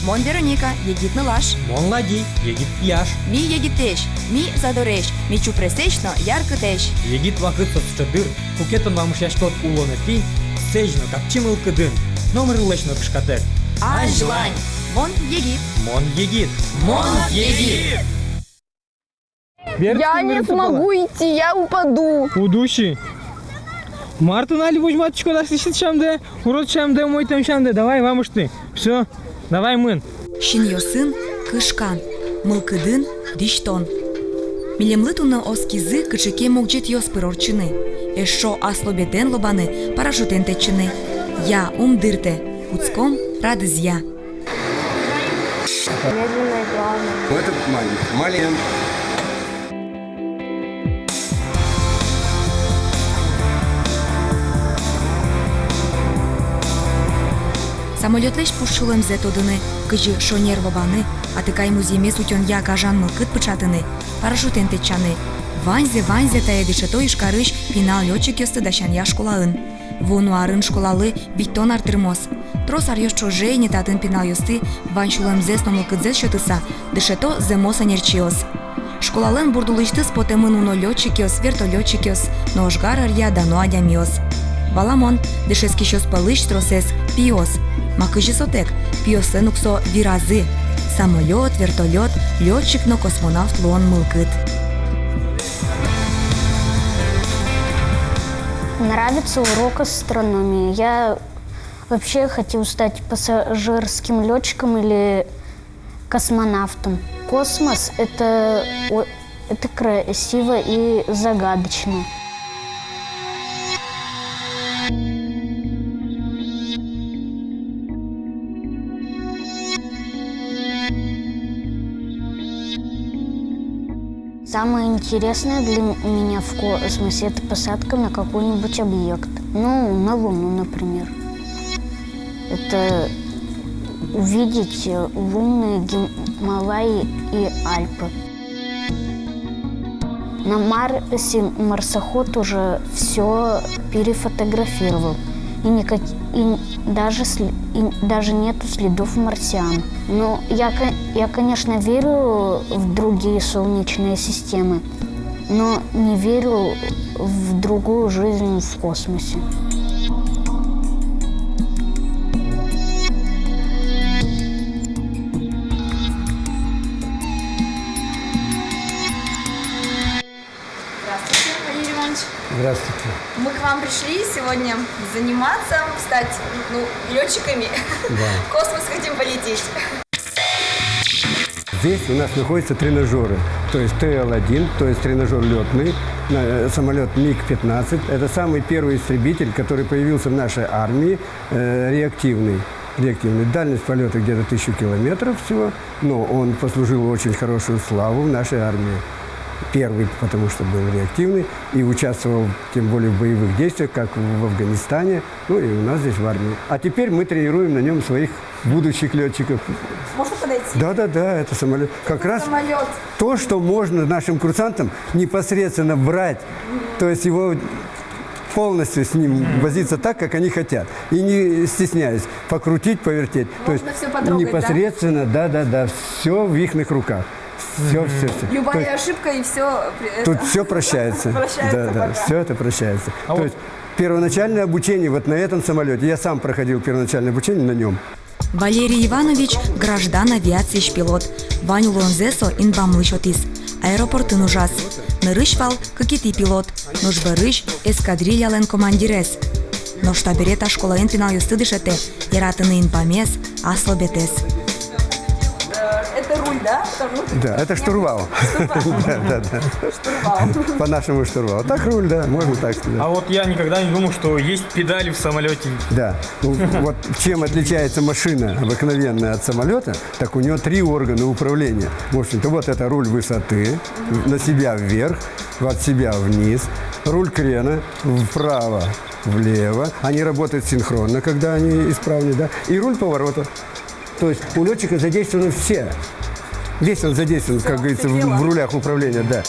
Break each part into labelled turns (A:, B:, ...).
A: Мон Вероника, егит нылаш.
B: Мон Лади, егит пияш.
A: Ми егитеш, ми задореш, ми чупресечно яркытеш.
B: Егит вакыт соцчадыр, кукетон вамышяшкот улоны пи, сежно капчимыл кыдын, номер лешно кышкатек.
A: Ажлань. Мон егит.
B: Мон егит. Мон егит.
C: Я не смогу идти, я упаду.
D: Удуши. Мартын али возьматочку слышит шамде, урод шамде, мой там шамде. Давай, вамыш ты. Все, давай мын.
A: Шиньосын кышкан, мылкыдын диштон. Милемлы туны оскизы кычыке мокжет йоспыр орчыны. Эшо аслобетен лобаны парашютен течыны. Я умдырте, уцком радызья.
C: Медленная главное.
E: Это маленький.
A: Самолетлеш пушылым зе тодыны, кыжы шонер лобаны, атыкай музейме сутен я кажан мылкыт пычатыны, парашютен течаны. Ванзе тая дешето ишкарыш пинал летчик ёсты дащан я школаын. Вону арын школалы биттон артырмос. Трос арьёш чоже не татын пинал ёсты, ванчулым зе сномылкыдзе шөтыса, дешето земоса нерчиос. Школалын бурдулышты спотемын уно летчик ёс, вертолетчик ёс, но ожгар арья дано адямиос. Баламон, дешески щось палыш тросес, пиос. Макыжи сотек, пиосы нуксо виразы. Самолет, вертолет, летчик, но космонавт луон мылкыт.
C: Нравится урок астрономии. Я вообще хотел стать пассажирским летчиком или космонавтом. Космос – это красиво и загадочно. Самое интересное для меня в космосе – это посадка на какой-нибудь объект. Ну, на Луну, например. Это увидеть лунные Гималаи и Альпы. На Марсе марсоход уже все перефотографировал. И даже нету следов марсиан. Но я, конечно, верю в другие солнечные системы, но не верю в другую жизнь в космосе.
F: Здравствуйте, Валерий Иванович.
E: Здравствуйте.
F: Мы к вам пришли сегодня заниматься, стать летчиками.
E: Да.
F: В космос хотим полететь.
E: Здесь у нас находятся тренажеры, то есть ТЛ-1, то есть тренажер летный, самолет МиГ-15. Это самый первый истребитель, который появился в нашей армии, реактивный. Дальность полета где-то 1000 километров всего, но он послужил очень хорошую славу в нашей армии. Первый, потому что был реактивный и участвовал, тем более, в боевых действиях, как в Афганистане, ну и у нас здесь в армии. А теперь мы тренируем на нем своих будущих летчиков.
F: Можно подойти?
E: Да, это самолет. Как раз
F: Самолет.
E: то, что можно нашим курсантам непосредственно брать, то есть его полностью с ним возиться так, как они хотят. И не стесняясь, покрутить, повертеть. То есть
F: все потрогать,
E: непосредственно, да, все в их руках. Все.
F: Любая ошибка и все.
E: Тут все прощается. Да, все это прощается. То есть первоначальное обучение вот на этом самолете. Я сам проходил первоначальное обучение на нем.
A: Валерий Иванович – граждан авиации пилот. Ваню Лонзесо инбамлыш отис. Аэропортын ужас. Нырыш вал кыкити пилот. Ножбарыш эскадрильялен командирес. Но штаберета школаен пинал юстыдышете. Яратыны инпамес аслобетес.
F: Это руль, да?
E: Да, это штурвал. Да.
F: Штурвал.
E: По-нашему штурвал. Так руль, да, можно так сказать.
D: А вот я никогда не думал, что есть педали в самолете.
E: Да. Вот чем отличается машина обыкновенная от самолета, так у нее 3 органа управления. В общем-то, вот это руль высоты, на себя вверх, от себя вниз, руль крена вправо, влево. Они работают синхронно, когда они исправны, да, и руль поворота. То есть у летчика задействованы все. Весь он задействован, как говорится, в рулях управления, да.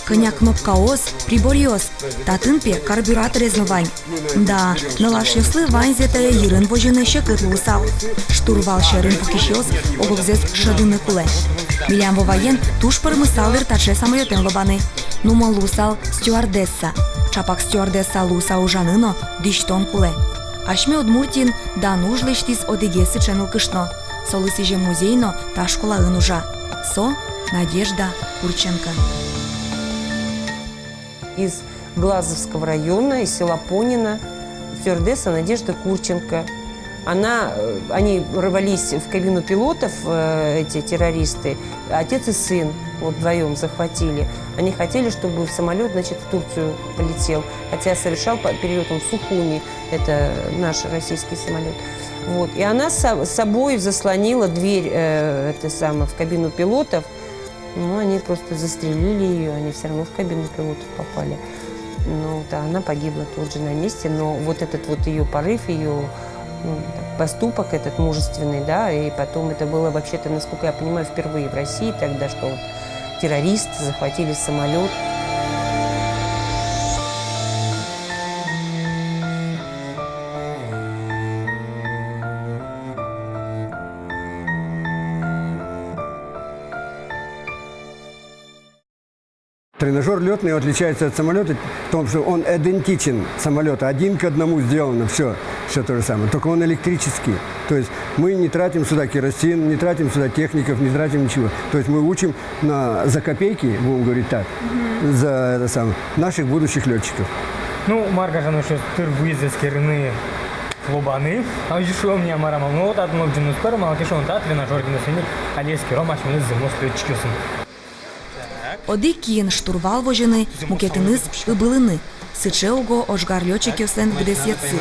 A: Коня кнопка ос, приборьос, татынпе карбюратор эзнувань. Да, налаш ёслы ваньзетая йырын вожыны щекытлы усал. Штурвал шерын пукищёс, обовзес шадыны куле. Милям воваен туш пырмысалыр таче самолетен лобаны. Нума лусал стюардесса. Чапак стюардесса луса ужаныно дыштон куле. Ашме Удмуртин да нужлыштис одегесы ченыл кышно. Солысиже музейно та школа ынужа. Со Надежда Курченко.
G: Из Глазовского района, из села Понина, стюардесса Надежда Курченко. Они рвались в кабину пилотов, эти террористы, отец и сын, вот вдвоем захватили. Они хотели, чтобы самолет, значит, в Турцию полетел, хотя совершал перелет он в Сухуми, это наш российский самолет. Вот. И она с собой заслонила дверь в кабину пилотов. Ну, они просто застрелили ее, они все равно в кабину пилотов попали. Ну, да, она погибла тут же на месте, но вот этот вот ее порыв, ее поступок этот мужественный, да, и потом это было вообще-то, насколько я понимаю, впервые в России тогда, что вот террористы захватили самолет.
E: Тренажер летный отличается от самолета в том, что он идентичен самолету, один к одному сделано, все то же самое, только он электрический. То есть мы не тратим сюда керосин, не тратим сюда техников, не тратим ничего. То есть мы учим за копейки, будем говорить так, за наших будущих летчиков.
D: Ну, Марка же еще тыр выезд керны лобаны, а уже что мне марамал, ну вот одно джину сперма, а кишон та тренажер геносеник, алейский ром, аж мы зимос летчиков.
A: Оди кін штурвал вожыны, мукетыныз ыбылыны. Сычеуго ожгар летчик ёсен гдесетсы.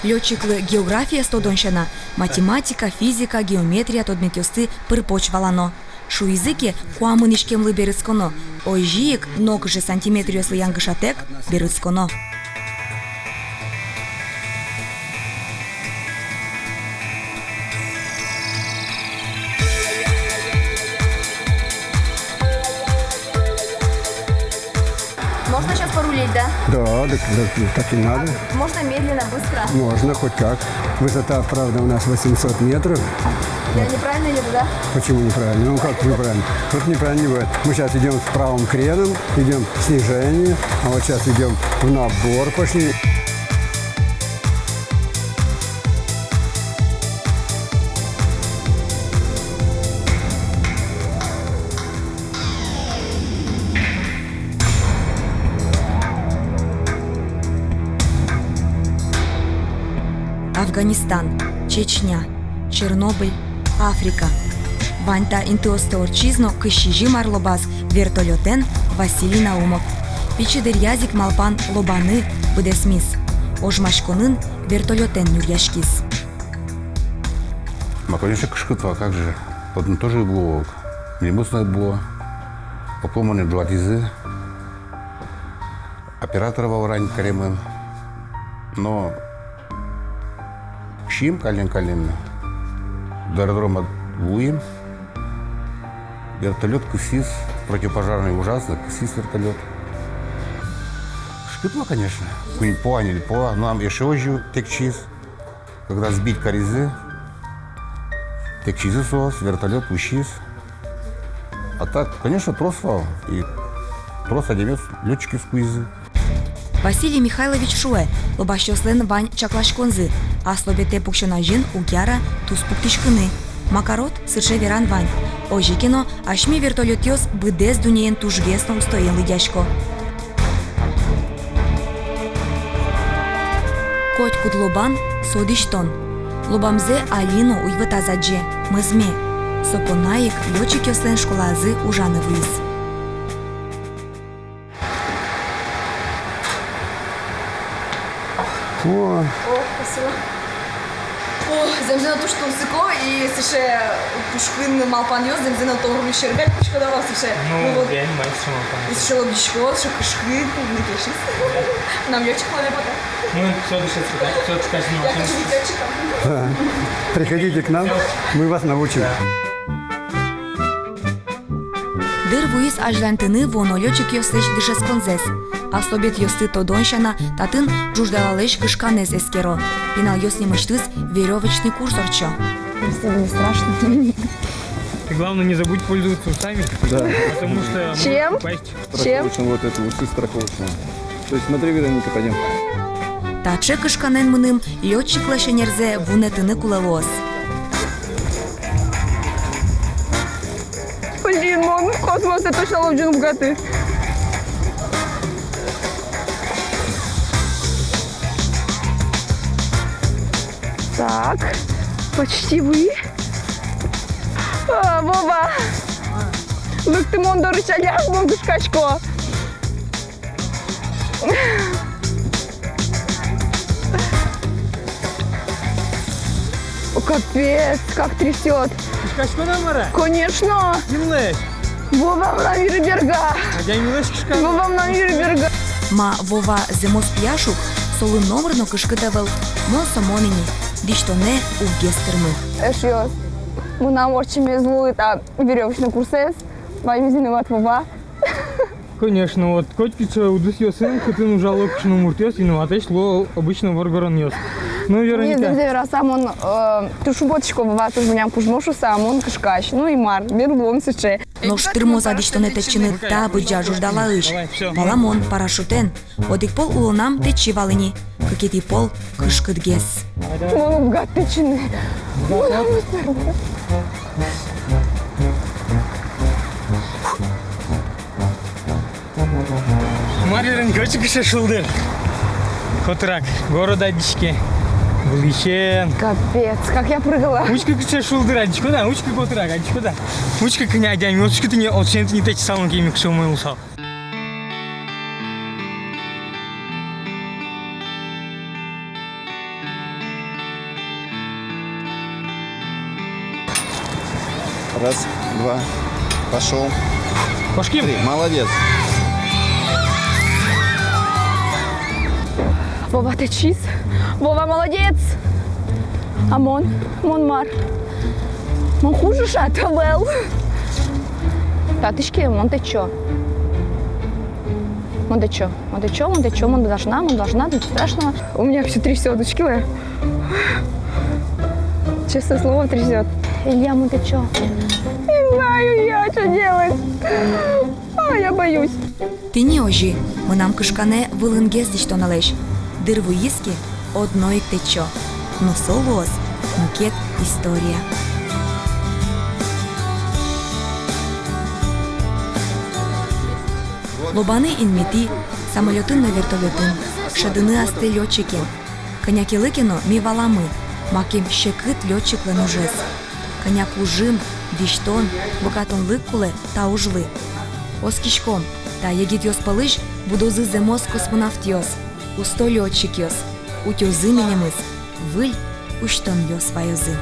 A: Летчиклы география стодоншана, математика, физика, геометрия тодмет ёсты пырпочвалано. Шу языке куамынишкемлы берыцконо, ой жиек ногже сантиметр ёслы янгышатек берыцконо.
F: Можно сейчас порулить, да?
E: Да, так и надо.
F: Можно медленно, быстро.
E: Можно, хоть как. Высота, правда, у нас 800 метров.
F: Я неправильно еду, да?
E: Почему неправильно? Ну как неправильно? Тут неправильно не бывает. Мы сейчас идем с правым креном, идем в снижение, а вот сейчас идем в набор, пошли.
A: Афганистан, Чечня, Чернобыль, Африка. Ваньта интуостеорчизно кыщижи марлобаз вертолетен Василий Наумов. Пичидер язик малпан лобаны быдесмис. Ожмашконын вертолетен нюрьяшкис.
H: Конечно, кышкытва, как же. Вот тоже было, минибусное было, опломаны два тизы, оператора во врань каремын. Но Шим калин до аэродрома Вуим, вертолет кусис, противопожарный ужасно, кусис вертолет. Шкытва, конечно, поняли, нам еще ожу текчиз, когда сбить коризы, текчизы сос, вертолет ущиз. А так, конечно, трос вал, и трос одевец летчики с куизы.
A: Василий Михайлович Шуэ, лобащослен Вань Чаклашконзы, а слобете пукшонажин угяра туспуктишкыны. Макарот сыче веран Вань. Ожикино ашми вертолетёс быдес дунеен тужгесно устоен лыдяшко. Коть кудлобан содиштон. Лобамзе Алину уйватазадже, мызме. Сопонаик летчик ёслен школазы ужановыйс.
E: О,
F: Спасибо. Земзина туштун сыко и сыше пушкын малпан ёз, земзина тоғрын шергать пушка давал сыше.
D: Ну, я не знаю, почему малпан.
F: Сыше лобичко, сыше кышкы, выкешись. Нам летчик надо потом.
D: Ну, все дышится, да? Все дышится,
F: Я хочу быть летчиком.
E: да. Приходите к нам, мы вас научим.
A: Дыр вуис ажлантыны воно лётчик ёслеш дыше сконзес. А слобет ёсты то донщана, татын жуждалалеш кышканез эскеро. Пинал ёсни мыштыз веревочный курсорчо.
F: Если не страшно.
D: Ты главное не забудь пользоваться усами.
I: Да.
D: Потому что...
F: Чем?
D: может упасть.
F: Чем?
I: Страховочным вот это, усы страховочные. То есть смотри, Вероника, пойдем.
A: Таче кышканен мыным лётчик лешенерзе вунетыны кулелос.
F: Блин, он в космосе точно ловджин богаты. Так, почти вы. Вова! Быктымон до рычаляк, бомбушкачко. О, капец, как трясет.
D: Кышкашко намара?
F: Конечно!
D: Имлеш.
F: Вова на берга.
D: А я имлеш кышка.
F: Вова на берга.
A: Ма Вова зимос пьяшук, солы номерно кышкытавыл, мон самонини, диштоне у гестермы.
F: Эшьёс. Мы нам очень везло это веревочный курсес. Ваймизин от Вова.
D: Конечно, вот котькица удус ёсын, кытын ужало кышну муртёс, виноватый шло обычно варгарон ёс. Ну,
F: Нет,
D: Вероника.
F: завдяки сам он тушу боточку Вова, туж меня кужмошу сам, он кышкач. Ну и мар, берлом сыче.
A: Но штырмоза диштоне теччини та быджа жуждалалыш. Баламон парашютен, одик пол улонам течи валыни, кыкети пол кышкыт гес.
F: Он угатычный.
D: Марья котик еще шулдыр. Котрак, города дички. Вличен.
F: Капец, как я прыгала.
D: Учка кыша шулдыр, адичко да, учка котрак, адичко да. Учка князь, учка ты не от сент не течь самым кем кшо мой усал.
I: Раз, два, пошел.
D: Пошки.
I: Молодец.
F: Вова, ты чиз. Вова, молодец. Амон, Монмар. Мон хуже шатовел. Татышки, мон ты чё? Мон ты чё? Мон ты чё? Мон ты чё? Мон должна, ничего страшного. У меня все трясет, дочки. Честное слово, трясет. Илья, мон ты чё? Не знаю я, что делать. Я боюсь.
A: Ти не ожі, монам кышкане вылын гес диштоналеш. Дыр вуиски одно ик течо. Но солос, мукет история. Лобаны инмети, самолетын на вертолетын, шадыны асты летчикин. Коняки лыкино ми валамы, маким щекыт летчик ленужес. Коняк ужим, диштон, букатон лыккуле та ужлы. Оскишком, та егит йос палыш, будозы земос космонавт йос, усто летчик йос, утёзы менемыз, выль, уштон йос вайозы.